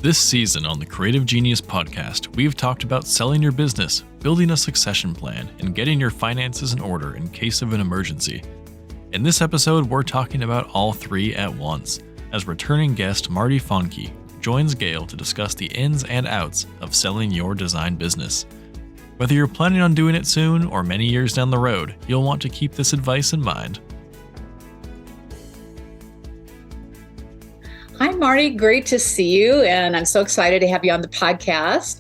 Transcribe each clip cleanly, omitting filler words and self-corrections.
This season on the Creative Genius podcast, we've talked about selling your business, building a succession plan, and getting your finances in order in case of an emergency. In this episode, we're talking about all three at once, as returning guest Marty Fahncke joins Gail to discuss the ins and outs of selling your design business. Whether you're planning on doing it soon or many years down the road, you'll want to keep this advice in mind. Hi, Marty. Great to see you. And I'm so excited to have you on the podcast.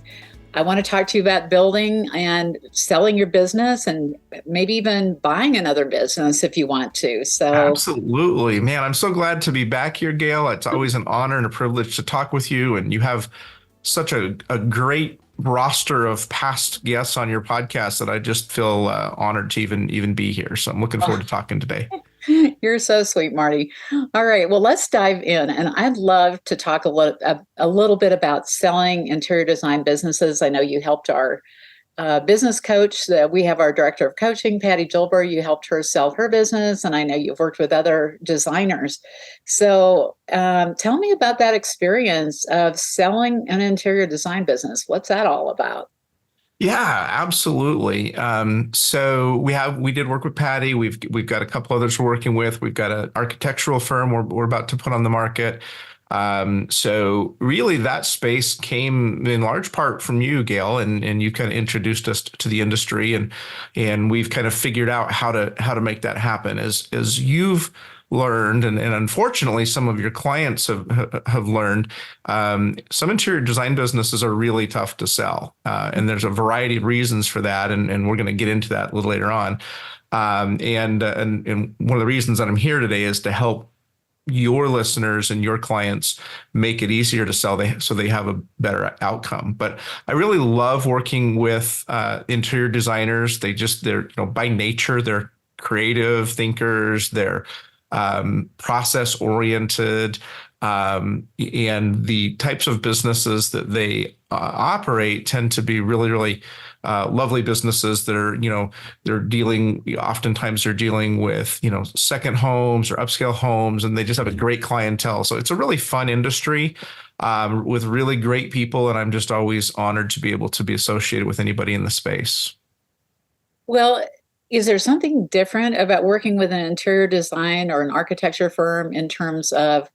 I want to talk to you about building and selling your business and maybe even buying another business if you want to. So absolutely, man. I'm so glad to be back here, Gail. It's always an honor and a privilege to talk with you. And you have such a great roster of past guests on your podcast that I just feel honored to even be here. So I'm looking forward to talking today. You're so sweet, Marty. All right, well, let's dive in. And I'd love to talk a little bit about selling interior design businesses. I know you helped our business coach. We have our director of coaching, Patty Gilbert. You helped her sell her business. And I know you've worked with other designers. So tell me about that experience of selling an interior design business. What's that all about? Yeah, absolutely. So we did work with Patty. We've got a couple others we're working with. We've got an architectural firm we're about to put on the market. So really that space came in large part from you, Gail, and you kind of introduced us to the industry and we've kind of figured out how to make that happen as you've learned, and unfortunately, some of your clients have learned. Some interior design businesses are really tough to sell, and there's a variety of reasons for that, and we're going to get into that a little later on. And one of the reasons that I'm here today is to help your listeners and your clients make it easier to sell, so they have a better outcome. But I really love working with interior designers. They're by nature, they're creative thinkers. They're process oriented, and the types of businesses that they operate tend to be really, really lovely businesses that are, oftentimes they're dealing with, second homes or upscale homes, and they just have a great clientele. So it's a really fun industry with really great people. And I'm just always honored to be able to be associated with anybody in the space. Well, is there something different about working with an interior design or an architecture firm in terms of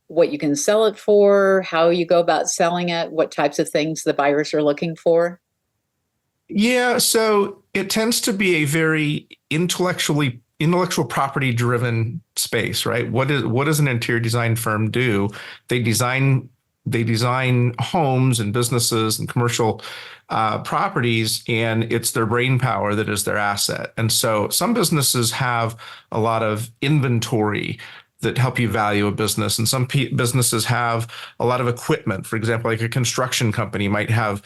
what you can sell it for, how you go about selling it, what types of things the buyers are looking for? Yeah, so it tends to be a very intellectual property driven space, right? What does an interior design firm do? They design homes and businesses and commercial properties, and it's their brain power that is their asset. And so some businesses have a lot of inventory that help you value a business. And some businesses have a lot of equipment. For example, like a construction company might have,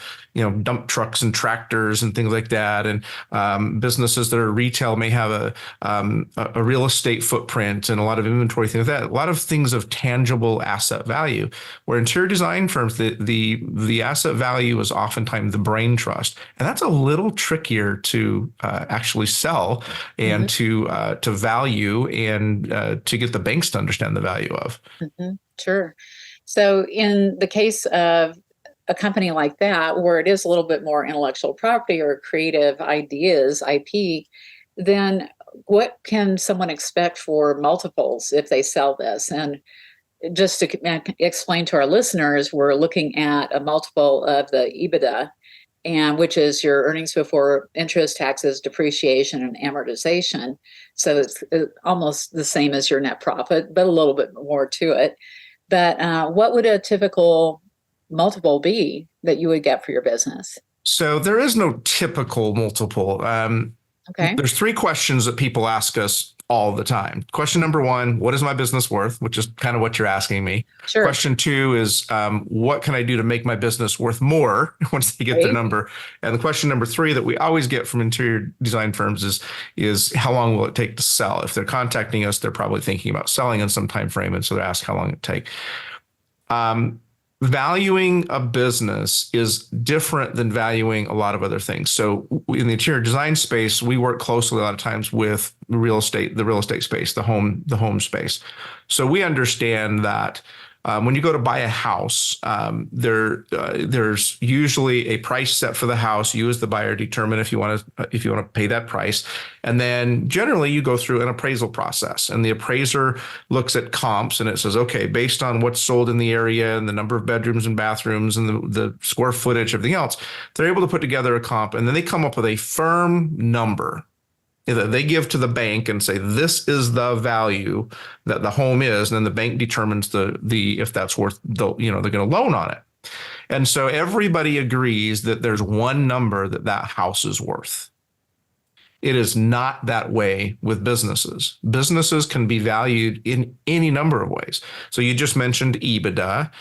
dump trucks and tractors and things like that. And businesses that are retail may have a real estate footprint and a lot of inventory, things like that. A lot of things of tangible asset value. Where interior design firms, the asset value is oftentimes the brain trust. And that's a little trickier to actually sell and to value and to get the banks to understand the value of. Mm-hmm. Sure. So in the case of a company like that, where it is a little bit more intellectual property or creative ideas, IP, then what can someone expect for multiples if they sell this? And just to explain to our listeners, we're looking at a multiple of the EBITDA, and which is your earnings before interest, taxes, depreciation, and amortization. So it's almost the same as your net profit, but a little bit more to it. But what would a typical multiple be that you would get for your business? So there is no typical multiple. Okay. There's three questions that people ask us all the time. Question number one, what is my business worth? Which is kind of what you're asking me. Sure. Question two is, what can I do to make my business worth more once they get their number? And the question number three that we always get from interior design firms is how long will it take to sell? If they're contacting us, they're probably thinking about selling in some time frame. And so they ask how long it take. Valuing a business is different than valuing a lot of other things. So in the interior design space, we work closely a lot of times with the real estate space, the home space. So we understand that When you go to buy a house, there's usually a price set for the house. You as the buyer determine if you want to pay that price, and then generally you go through an appraisal process. And the appraiser looks at comps and it says, okay, based on what's sold in the area and the number of bedrooms and bathrooms and the square footage, everything else, they're able to put together a comp, and then they come up with a firm number that they give to the bank and say, this is the value that the home is. And then the bank determines if that's worth they're going to loan on it. And so everybody agrees that there's one number that house is worth. It is not that way with businesses. Businesses can be valued in any number of ways. So you just mentioned EBITDA,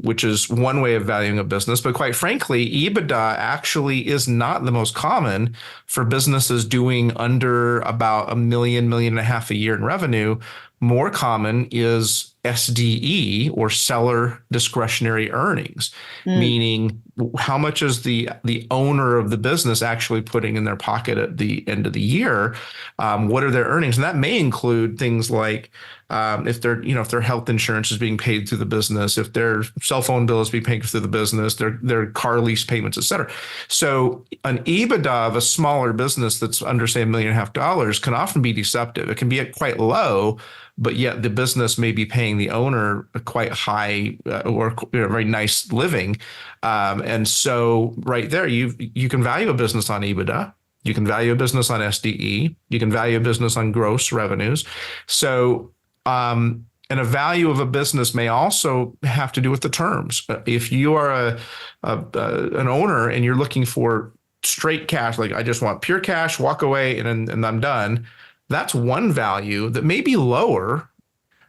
which is one way of valuing a business. But quite frankly, EBITDA actually is not the most common for businesses doing under about $1 million, $1.5 million a year in revenue. More common is SDE, or seller discretionary earnings, meaning how much is the owner of the business actually putting in their pocket at the end of the year? What are their earnings? And that may include things like if their health insurance is being paid through the business, if their cell phone bill is being paid through the business, their car lease payments, et cetera. So an EBITDA of a smaller business that's under, say, $1.5 million can often be deceptive. It can be at quite low, but yet the business may be paying the owner a quite high or very nice living. And so right there, you can value a business on EBITDA. You can value a business on SDE. You can value a business on gross revenues. So, and a value of a business may also have to do with the terms. If you are an owner and you're looking for straight cash, like I just want pure cash, walk away, and I'm done, that's one value that may be lower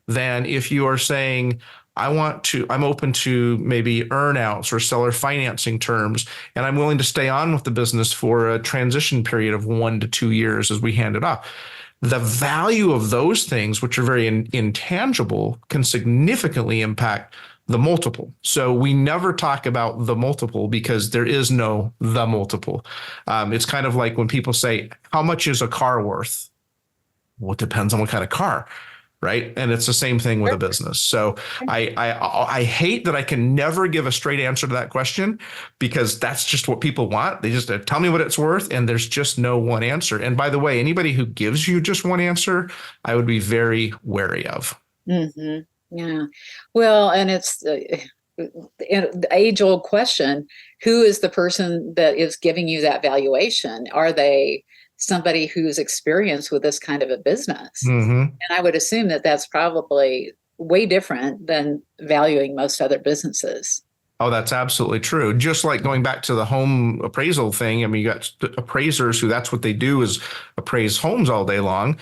than if you are saying, I'm open to maybe earnouts or seller financing terms, and I'm willing to stay on with the business for a transition period of 1 to 2 years as we hand it off. The value of those things, which are very intangible, can significantly impact the multiple. So we never talk about the multiple because there is no the multiple. It's kind of like when people say, how much is a car worth? Well, it depends on what kind of car, right? And it's the same thing with a business. So I hate that I can never give a straight answer to that question, because that's just what people want. They just tell me what it's worth, and there's just no one answer. And by the way, anybody who gives you just one answer, I would be very wary of. Mm-hmm. Yeah. Well, and it's the age-old question: who is the person that is giving you that valuation? Are they somebody who's experienced with this kind of a business? Mm-hmm. And I would assume that that's probably way different than valuing most other businesses. Oh, that's absolutely true. Just like going back to the home appraisal thing. I mean, you got appraisers who that's what they do is appraise homes all day long.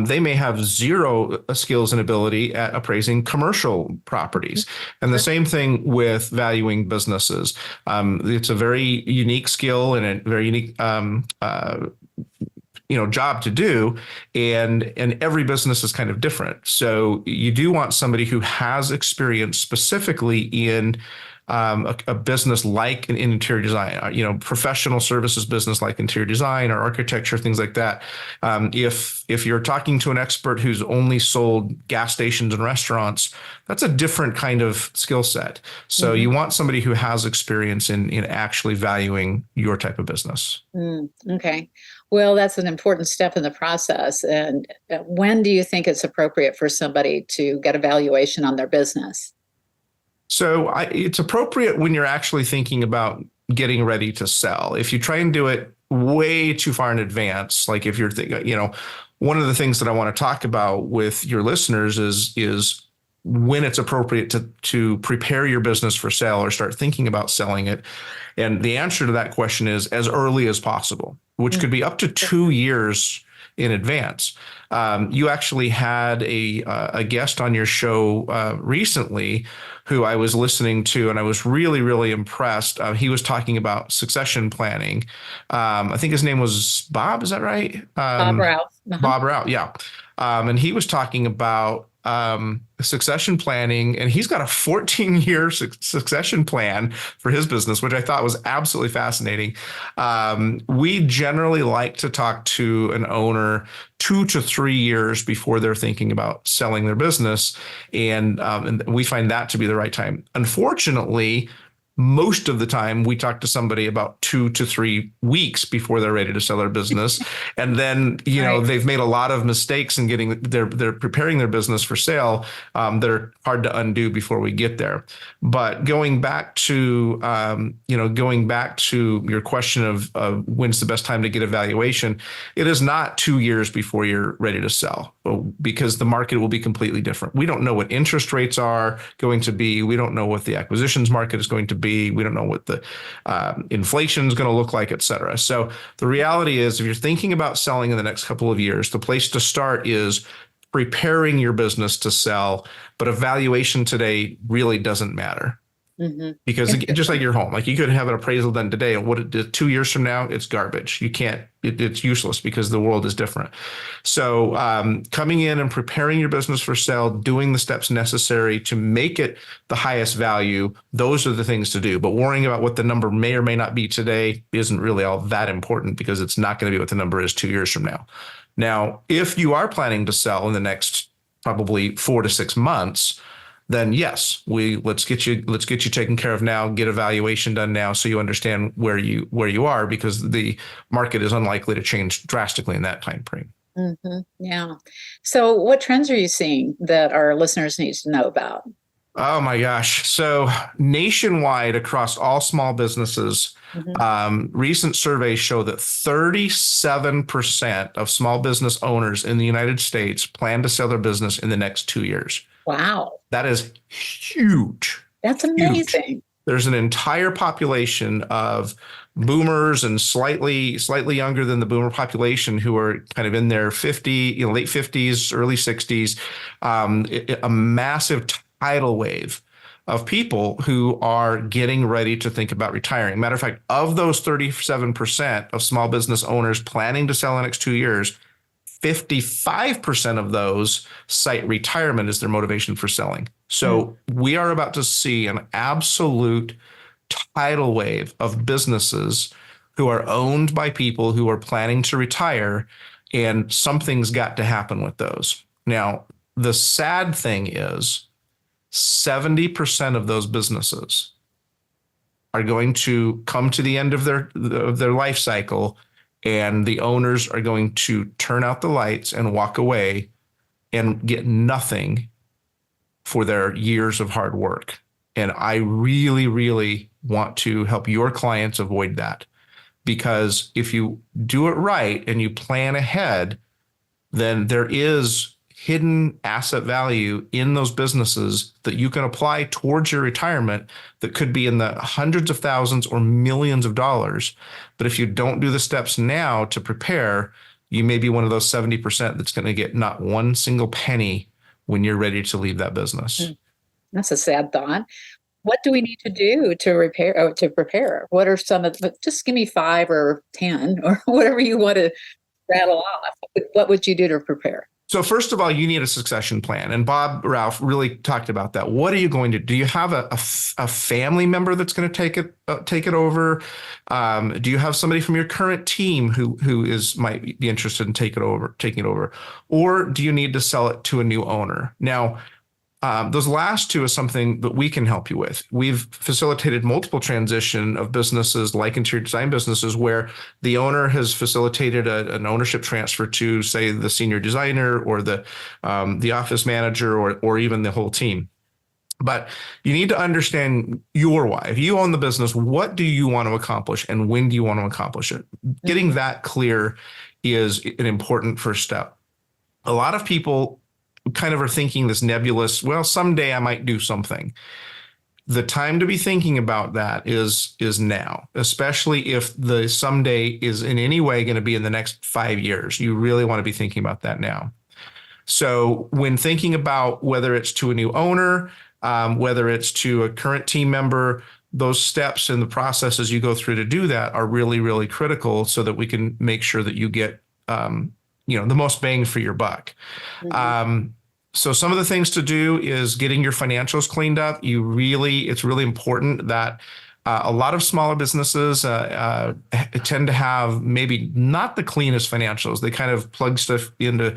They may have zero skills and ability at appraising commercial properties. And the same thing with valuing businesses. It's a very unique skill and a very unique job to do, and every business is kind of different. So you do want somebody who has experience specifically in a business like an interior design, professional services business like interior design or architecture, things like that. If you're talking to an expert who's only sold gas stations and restaurants, that's a different kind of skill set. So you want somebody who has experience in actually valuing your type of business. Okay. Well, that's an important step in the process. And when do you think it's appropriate for somebody to get a valuation on their business? So it's appropriate when you're actually thinking about getting ready to sell. If you try and do it way too far in advance, like if you're thinking, one of the things that I want to talk about with your listeners is when it's appropriate to prepare your business for sale or start thinking about selling it. And the answer to that question is as early as possible, which could be up to 2 years in advance. You actually had a guest on your show recently who I was listening to, and I was really, really impressed. He was talking about succession planning. I think his name was Bob. Is that right? Bob Rouse. Bob Rouse, yeah. And he was talking about succession planning, and he's got a 14-year succession plan for his business, which I thought was absolutely fascinating. We generally like to talk to an owner 2 to 3 years before they're thinking about selling their business, and we find that to be the right time. Unfortunately, most of the time we talk to somebody about 2 to 3 weeks before they're ready to sell their business. And then, they've made a lot of mistakes in getting they're preparing their business for sale that are hard to undo before we get there. But going back to your question of when's the best time to get a valuation, it is not 2 years before you're ready to sell, because the market will be completely different. We don't know what interest rates are going to be. We don't know what the acquisitions market is going to be. We don't know what the inflation is going to look like, et cetera. So the reality is, if you're thinking about selling in the next couple of years, the place to start is preparing your business to sell. But a valuation today really doesn't matter. Because just like your home, like you could have an appraisal done today, and what it did 2 years from now, it's garbage. You can't, it's useless because the world is different. So coming in and preparing your business for sale, doing the steps necessary to make it the highest value, those are the things to do. But worrying about what the number may or may not be today isn't really all that important, because it's not going to be what the number is 2 years from now. Now, if you are planning to sell in the next probably 4 to 6 months, then yes, let's get you taken care of now, get a valuation done now, so you understand where you are, because the market is unlikely to change drastically in that time frame. Yeah. So what trends are you seeing that our listeners need to know about? Oh my gosh. So nationwide, across all small businesses, recent surveys show that 37% of small business owners in the United States plan to sell their business in the next 2 years. Wow. That is huge. That's amazing. Huge. There's an entire population of boomers and slightly younger than the boomer population who are kind of in their late 50s, early 60s, a massive tidal wave of people who are getting ready to think about retiring. Matter of fact, of those 37% of small business owners planning to sell in the next 2 years, 55% of those cite retirement as their motivation for selling. So we are about to see an absolute tidal wave of businesses who are owned by people who are planning to retire, and something's got to happen with those. Now, the sad thing is 70% of those businesses are going to come to the end of their life cycle, and the owners are going to turn out the lights and walk away and get nothing for their years of hard work. And I really, really want to help your clients avoid that, because if you do it right and you plan ahead, then there is hidden asset value in those businesses that you can apply towards your retirement that could be in the hundreds of thousands or millions of dollars. But if you don't do the steps now to prepare, you may be one of those 70% that's going to get not one single penny when you're ready to leave that business. That's a sad thought. What do we need to do to prepare? What are some of just give me 5 or 10 or whatever you want to rattle off. What would you do to prepare? So first of all, you need a succession plan. And Bob Ralph really talked about that. What are you going to do? Do you have a family member that's going to take it over? Do you have somebody from your current team who might be interested in taking it over? Or do you need to sell it to a new owner? Now, those last two is something that we can help you with. We've facilitated multiple transition of businesses like interior design businesses where the owner has facilitated an ownership transfer to, say, the senior designer or the office manager or even the whole team. But you need to understand your why. If you own the business, what do you want to accomplish and when do you want to accomplish it? Getting that clear is an important first step. A lot of people kind of are thinking this nebulous, well, someday I might do something. The time to be thinking about that is now, especially if the someday is in any way going to be in the next 5 years. You really want to be thinking about that now. So when thinking about whether it's to a new owner, whether it's to a current team member, those steps and the processes you go through to do that are really, really critical so that we can make sure that you get the most bang for your buck. So some of the things to do is getting your financials cleaned up. It's really important that a lot of smaller businesses tend to have maybe not the cleanest financials. They kind of plug stuff into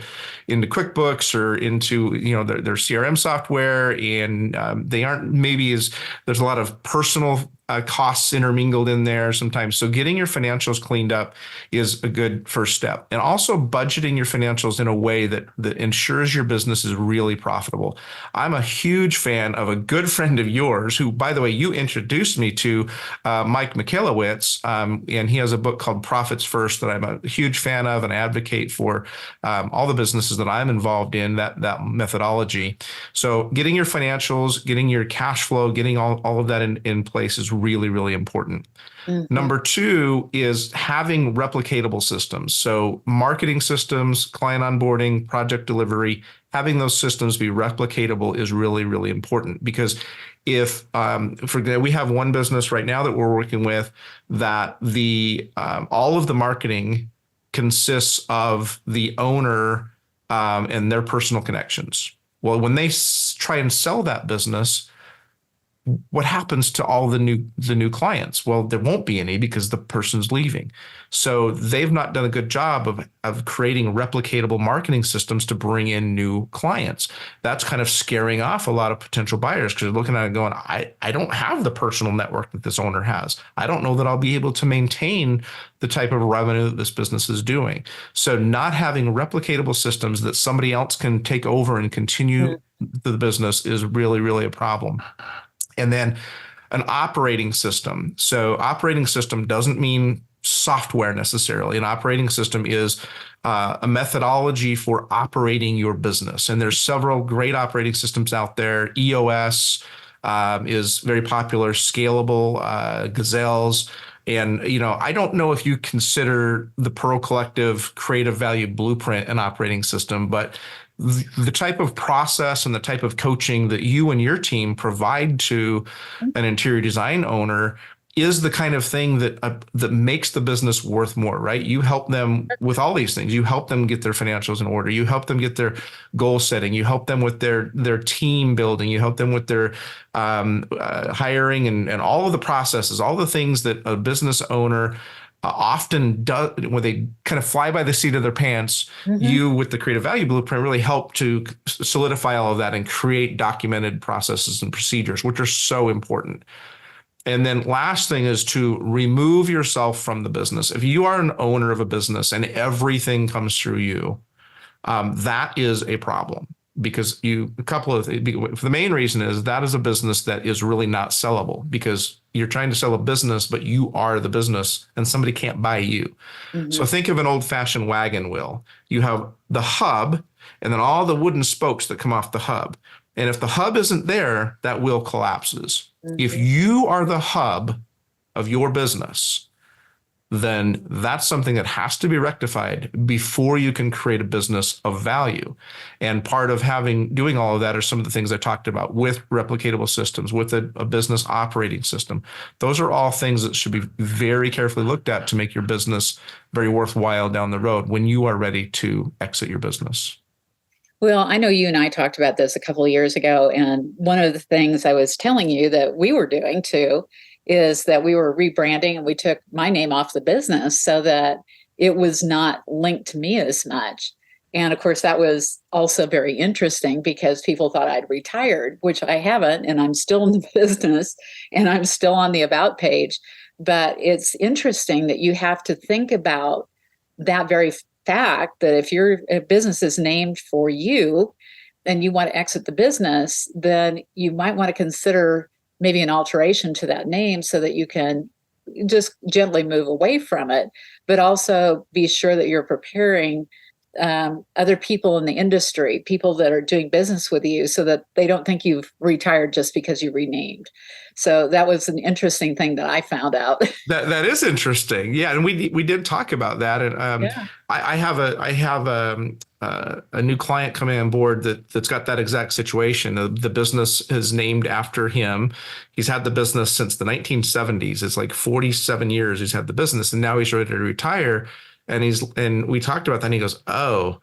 QuickBooks or into their CRM software, and they aren't maybe as there's a lot of personal costs intermingled in there sometimes. So getting your financials cleaned up is a good first step. And also budgeting your financials in a way that ensures your business is really profitable. I'm a huge fan of a good friend of yours who, by the way, you introduced me to, Mike Michalowicz, and he has a book called Profits First that I'm a huge fan of and advocate for all the businesses that I'm involved in, that methodology. So getting your financials, getting your cash flow, getting all of that in place is really, really important. Mm-hmm. Number two is having replicatable systems. So marketing systems, client onboarding, project delivery, having those systems be replicatable is really, really important, because if, for example, we have one business right now that we're working with that all of the marketing consists of the owner and their personal connections. Well, when they try and sell that business, what happens to all the new clients? Well, there won't be any because the person's leaving. So they've not done a good job of creating replicatable marketing systems to bring in new clients. That's kind of scaring off a lot of potential buyers, because they're looking at it going, I don't have the personal network that this owner has. I don't know that I'll be able to maintain the type of revenue that this business is doing. So not having replicatable systems that somebody else can take over and continue the business is really, really a problem. And then an operating system. So operating system doesn't mean software necessarily. An operating system is a methodology for operating your business. And there's several great operating systems out there. EOS is very popular, Scalable, Gazelles. And, I don't know if you consider the Pearl Collective Creative Value Blueprint an operating system, but the type of process and the type of coaching that you and your team provide to an interior design owner is the kind of thing that makes the business worth more, right? You help them with all these things. You help them get their financials in order. You help them get their goal setting. You help them with their team building. You help them with their hiring and all of the processes, all the things that a business owner often does when they kind of fly by the seat of their pants. Mm-hmm. You, with the Creative Value Blueprint, really help to solidify all of that and create documented processes and procedures, which are so important. And then last thing is to remove yourself from the business. If you are an owner of a business and everything comes through you, that is a problem. Because the main reason is that is a business that is really not sellable, because you're trying to sell a business, but you are the business and somebody can't buy you. Mm-hmm. So think of an old fashioned wagon wheel. You have the hub and then all the wooden spokes that come off the hub. And if the hub isn't there, that wheel collapses. Mm-hmm. If you are the hub of your business, then that's something that has to be rectified before you can create a business of value. And part of doing all of that are some of the things I talked about with replicatable systems, with a business operating system. Those are all things that should be very carefully looked at to make your business very worthwhile down the road when you are ready to exit your business. Well, I know you and I talked about this a couple of years ago, and one of the things I was telling you that we were doing too is that we were rebranding, and we took my name off the business so that it was not linked to me as much. And of course, that was also very interesting because people thought I'd retired, which I haven't, and I'm still in the business and I'm still on the about page. But it's interesting that you have to think about that very fact that if your business is named for you and you want to exit the business, then you might want to consider maybe an alteration to that name so that you can just gently move away from it, but also be sure that you're preparing other people in the industry, people that are doing business with you, so that they don't think you've retired just because you renamed. So that was an interesting thing that I found out. That is interesting. Yeah. And we did talk about that. And I have a new client coming on board that's got that exact situation. The business is named after him. He's had the business since the 1970s. It's like 47 years he's had the business, and now he's ready to retire. And we talked about that, and he goes, oh,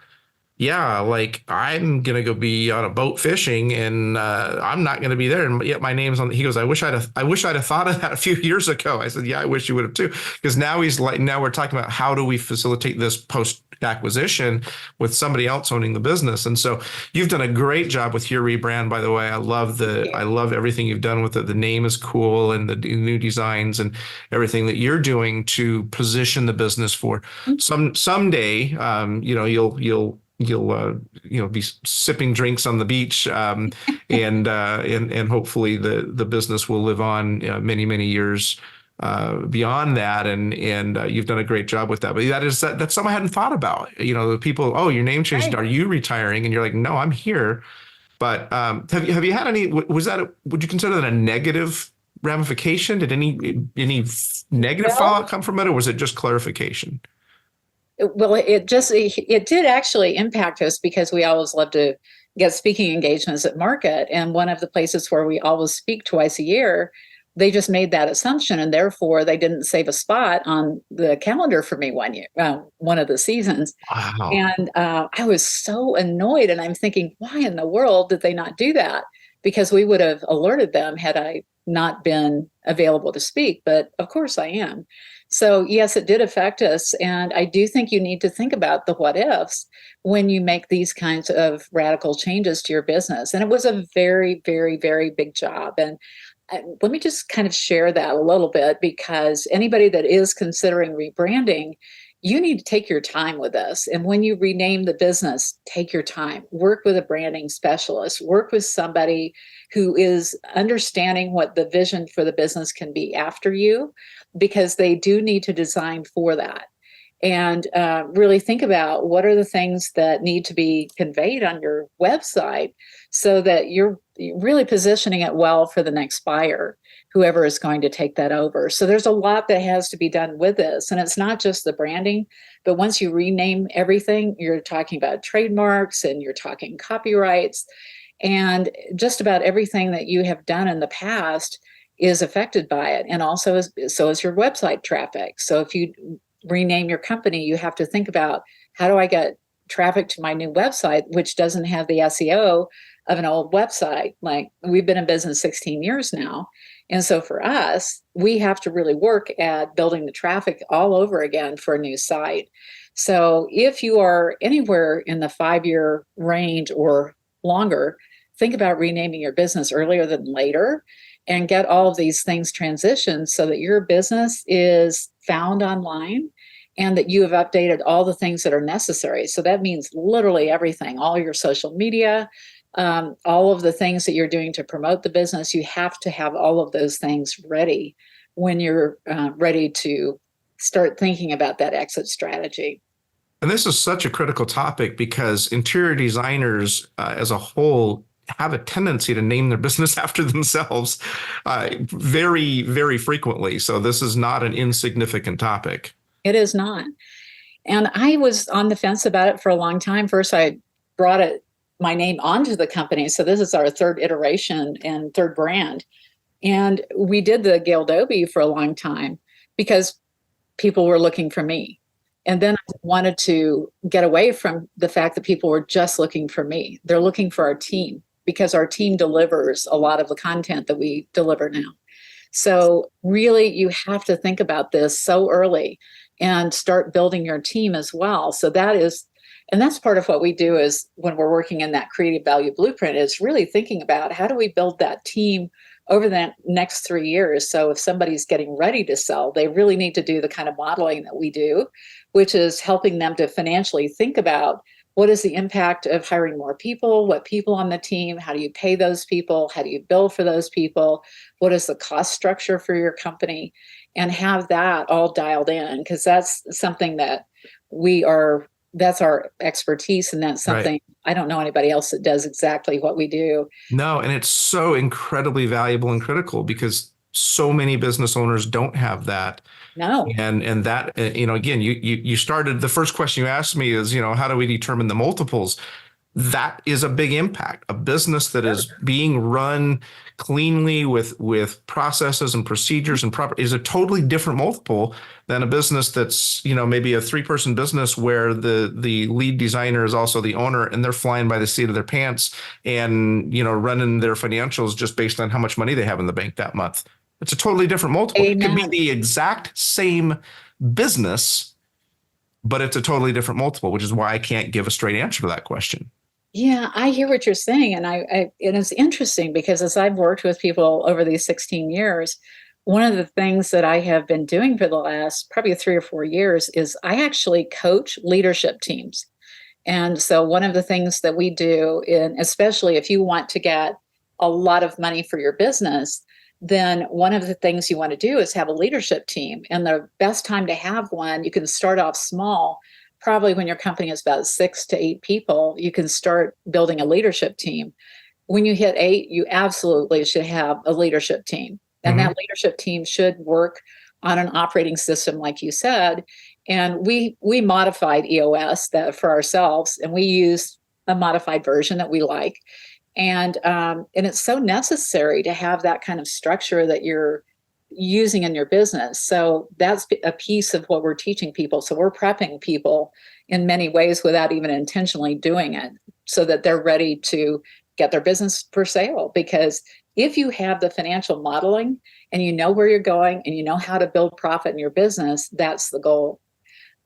yeah, like I'm gonna go be on a boat fishing, and I'm not gonna be there, and yet my name's on. He goes, I wish I'd have thought of that a few years ago. I said, yeah, I wish you would have too, because now we're talking about how do we facilitate this post acquisition with somebody else owning the business, and so you've done a great job with your rebrand. By the way, I love everything you've done with it. The name is cool, and the new designs and everything that you're doing to position the business for someday. You'll be sipping drinks on the beach, and hopefully the business will live on many years beyond that, and you've done a great job with that. But that's something I hadn't thought about. The people, oh, your name changed. Right. Are you retiring? And you're like, no, I'm here. But have you had any? Would you consider that a negative ramification? Did any negative Well, fallout come from it, or was it just clarification? well, it did actually impact us because we always love to get speaking engagements at market, and one of the places where we always speak twice a year, they just made that assumption, and therefore they didn't save a spot on the calendar for me one year, one of the seasons. Wow. And I was so annoyed, and I'm thinking, why in the world did they not do that? Because we would have alerted them had I not been available to speak. But of course I am. So yes, it did affect us. And I do think you need to think about the what ifs when you make these kinds of radical changes to your business. And it was a very, very, very big job. And let me just kind of share that a little bit, because anybody that is considering rebranding, you need to take your time with this. And when you rename the business, take your time. Work with a branding specialist, work with somebody who is understanding what the vision for the business can be after you, because they do need to design for that. And really think about what are the things that need to be conveyed on your website so that you're really positioning it well for the next buyer, whoever is going to take that over. So there's a lot that has to be done with this. And it's not just the branding, but once you rename everything, you're talking about trademarks and you're talking copyrights, and just about everything that you have done in the past is affected by it. And also, so is your website traffic. So if you rename your company, you have to think about, how do I get traffic to my new website, which doesn't have the SEO of an old website? Like, we've been in business 16 years now. And so for us, we have to really work at building the traffic all over again for a new site. So if you are anywhere in the 5-year range or longer, think about renaming your business earlier than later and get all of these things transitioned so that your business is found online and that you have updated all the things that are necessary. So that means literally everything, all your social media, all of the things that you're doing to promote the business. You have to have all of those things ready when you're ready to start thinking about that exit strategy. And this is such a critical topic because interior designers as a whole have a tendency to name their business after themselves very frequently. So this is not an insignificant topic. It is not. And I was on the fence about it for a long time. First, I brought my name onto the company. So this is our third iteration and third brand. And we did the Gail Dobie for a long time because people were looking for me. And then I wanted to get away from the fact that people were just looking for me. They're looking for our team, because our team delivers a lot of the content that we deliver now. So really, you have to think about this so early and start building your team as well. So that's part of what we do is when we're working in that creative value blueprint, is really thinking about, how do we build that team over the next 3 years? So if somebody's getting ready to sell, they really need to do the kind of modeling that we do, which is helping them to financially think about, what is the impact of hiring more people? What people on the team? How do you pay those people? How do you bill for those people? What is the cost structure for your company? And have that all dialed in, because that's something that that's our expertise. And that's something, right. I don't know anybody else that does exactly what we do. No, and it's so incredibly valuable and critical because so many business owners don't have that. No. And that, again, you started, the first question you asked me is, how do we determine the multiples? that is a big impact. A business that is being run cleanly with processes and procedures and proper is a totally different multiple than a business that's, maybe a 3-person business where the lead designer is also the owner and they're flying by the seat of their pants and, running their financials just based on how much money they have in the bank that month. It's a totally different multiple. Amen. It could be the exact same business, but it's a totally different multiple, which is why I can't give a straight answer to that question. Yeah, I hear what you're saying. And and it's interesting because as I've worked with people over these 16 years, one of the things that I have been doing for the last probably 3 or 4 years is I actually coach leadership teams. And so one of the things that we do, especially if you want to get a lot of money for your business, then one of the things you want to do is have a leadership team. And the best time to have one, you can start off small. Probably when your company is about 6 to 8 people, you can start building a leadership team. When you hit 8, you absolutely should have a leadership team. And that leadership team should work on an operating system, like you said. And we modified EOS for ourselves, and we use a modified version that we like. And it's so necessary to have that kind of structure that you're using in your business. So that's a piece of what we're teaching people. So we're prepping people in many ways without even intentionally doing it so that they're ready to get their business for sale. Because if you have the financial modeling and you know where you're going and you know how to build profit in your business, that's the goal.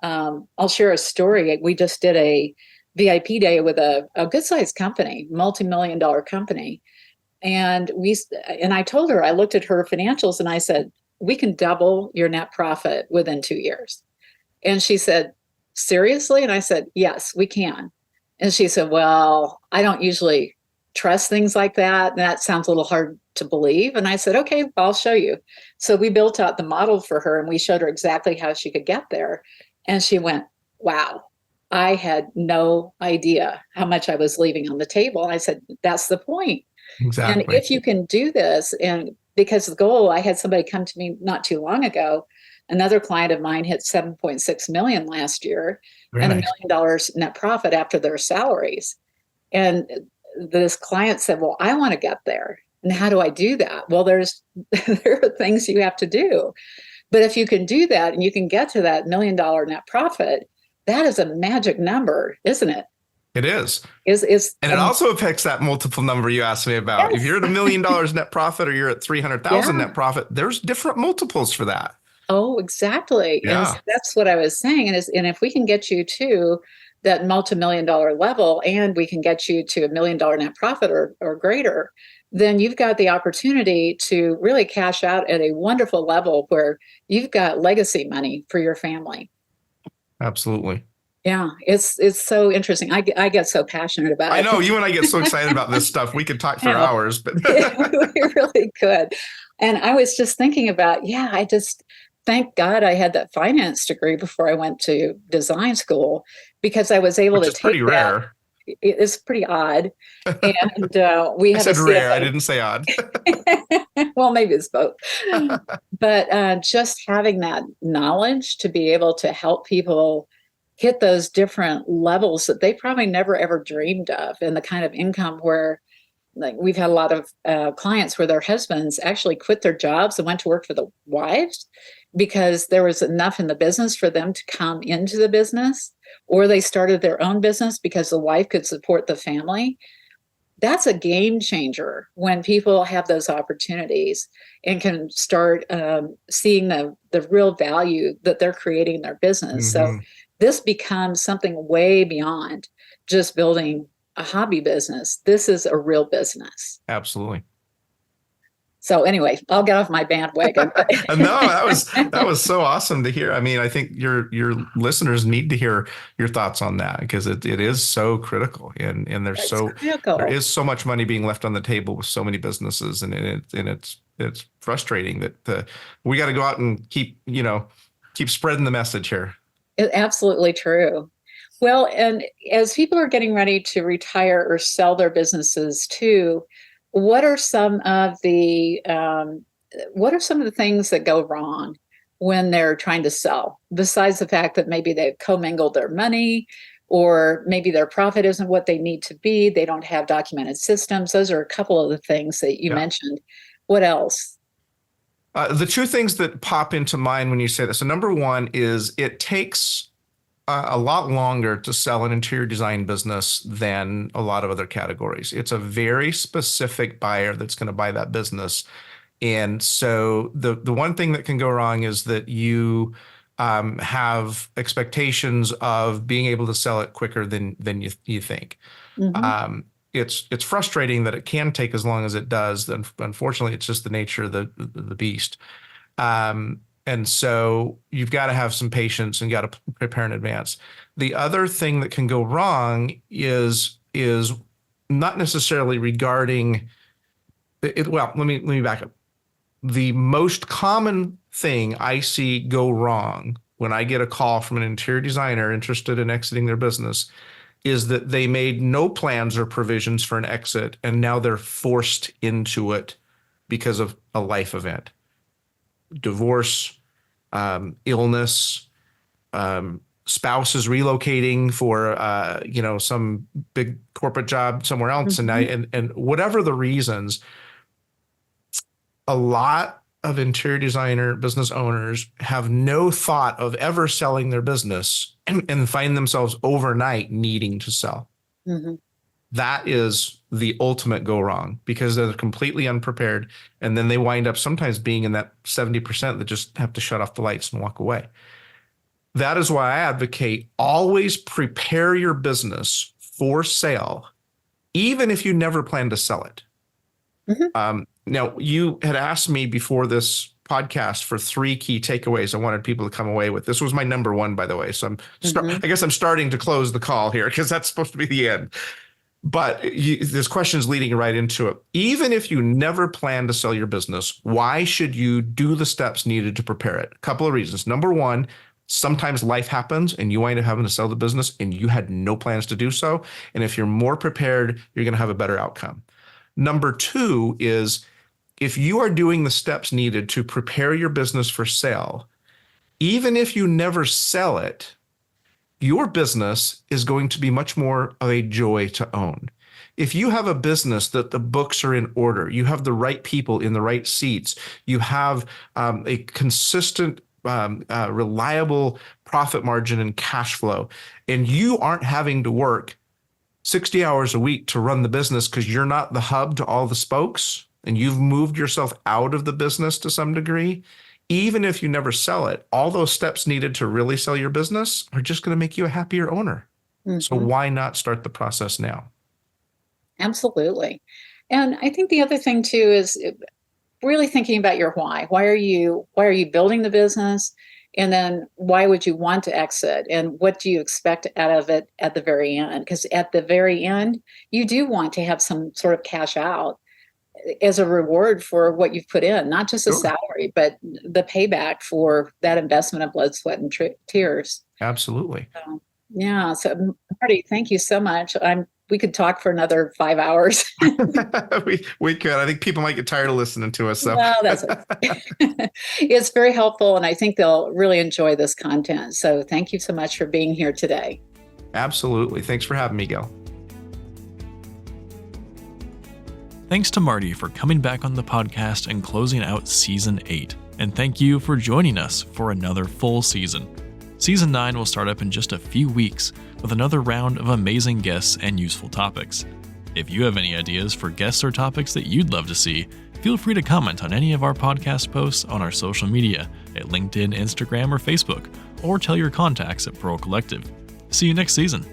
I'll share a story. We just did a VIP day with a good sized company, multi-million-dollar company. And I told her, I looked at her financials and I said, we can double your net profit within 2 years. And she said, seriously? And I said, yes, we can. And she said, well, I don't usually trust things like that. And that sounds a little hard to believe. And I said, okay, I'll show you. So we built out the model for her and we showed her exactly how she could get there. And she went, wow, I had no idea how much I was leaving on the table. I said, that's the point. Exactly. And if you can do this, and because the goal, I had somebody come to me not too long ago, another client of mine hit 7.6 million last year and $1 million net profit after their salaries. And this client said, well, I want to get there. And how do I do that? Well, there are things you have to do. But if you can do that and you can get to that $1 million net profit, that is a magic number, isn't it? It is. And it also affects that multiple number you asked me about. Yes. If you're at $1 million net profit or you're at 300,000 net profit, there's different multiples for that. Oh, exactly. Yeah. And that's what I was saying. And if we can get you to that multi-million-dollar level and we can get you to $1 million net profit or greater, then you've got the opportunity to really cash out at a wonderful level where you've got legacy money for your family. Absolutely. Yeah, it's so interesting. I get so passionate about it. I know you and I get so excited about this stuff. We could talk for hours, but we really could. And I was just thinking about, I just thank God I had that finance degree before I went to design school because I was able to take pretty rare. It's pretty odd. And we have I said rare. I didn't say odd. Well, maybe it's both. But just having that knowledge to be able to help people hit those different levels that they probably never ever dreamed of, and the kind of income where, like, we've had a lot of clients where their husbands actually quit their jobs and went to work for the wives because there was enough in the business for them to come into the business, or they started their own business because the wife could support the family. That's a game changer when people have those opportunities and can start seeing the real value that they're creating in their business. Mm-hmm. So this becomes something way beyond just building a hobby business. This is a real business. Absolutely. So anyway, I'll get off my bandwagon. No, that was so awesome to hear. I mean, I think your listeners need to hear your thoughts on that because it is so critical, and there is so much money being left on the table with so many businesses, and it's frustrating that we got to go out and keep spreading the message here. It's absolutely true. Well, and as people are getting ready to retire or sell their businesses too, what are some of the things that go wrong when they're trying to sell? Besides the fact that maybe they've commingled their money, or maybe their profit isn't what they need to be. They don't have documented systems. Those are a couple of the things that you mentioned. What else? The two things that pop into mind when you say this. So number one is it takes a lot longer to sell an interior design business than a lot of other categories. It's a very specific buyer that's going to buy that business. And so the one thing that can go wrong is that you have expectations of being able to sell it quicker than you think. Mm-hmm. It's frustrating that it can take as long as it does. Unfortunately, it's just the nature of the beast. And so you've got to have some patience and got to prepare in advance. The other thing that can go wrong is not necessarily regarding it. Well, let me back up. The most common thing I see go wrong when I get a call from an interior designer interested in exiting their business is that they made no plans or provisions for an exit, and now they're forced into it because of a life event. Divorce, illness, spouse is relocating for some big corporate job somewhere else, mm-hmm. and whatever the reasons, a lot of interior designer business owners have no thought of ever selling their business and find themselves overnight needing to sell. Mm-hmm. That is the ultimate go wrong because they're completely unprepared. And then they wind up sometimes being in that 70% that just have to shut off the lights and walk away. That is why I advocate always prepare your business for sale, even if you never plan to sell it. Mm-hmm. Now, you had asked me before this podcast for 3 key takeaways I wanted people to come away with. This was my number 1, by the way. So I guess I'm starting to close the call here because that's supposed to be the end. But this question is leading right into it. Even if you never plan to sell your business, why should you do the steps needed to prepare it? A couple of reasons. Number 1, sometimes life happens and you wind up having to sell the business and you had no plans to do so. And if you're more prepared, you're going to have a better outcome. Number 2 is if you are doing the steps needed to prepare your business for sale, even if you never sell it, your business is going to be much more of a joy to own. If you have a business that the books are in order, you have the right people in the right seats, you have a consistent, reliable profit margin and cash flow, and you aren't having to work 60 hours a week to run the business because you're not the hub to all the spokes, and you've moved yourself out of the business to some degree, even if you never sell it, all those steps needed to really sell your business are just going to make you a happier owner. Mm-hmm. So why not start the process now? Absolutely. And I think the other thing too is really thinking about your why. Why are you building the business? And then why would you want to exit? And what do you expect out of it at the very end? Because at the very end, you do want to have some sort of cash out as a reward for what you've put in, not just a salary, but the payback for that investment of blood, sweat, and tears. Absolutely. Yeah. So Marty, thank you so much. We could talk for another 5 hours. we could. I think people might get tired of listening to us. So. Well, that's okay. It's very helpful, and I think they'll really enjoy this content. So thank you so much for being here today. Absolutely. Thanks for having me, Gail. Thanks to Marty for coming back on the podcast and closing out Season 8. And thank you for joining us for another full season. Season 9 will start up in just a few weeks with another round of amazing guests and useful topics. If you have any ideas for guests or topics that you'd love to see, feel free to comment on any of our podcast posts on our social media at LinkedIn, Instagram, or Facebook, or tell your contacts at Pearl Collective. See you next season.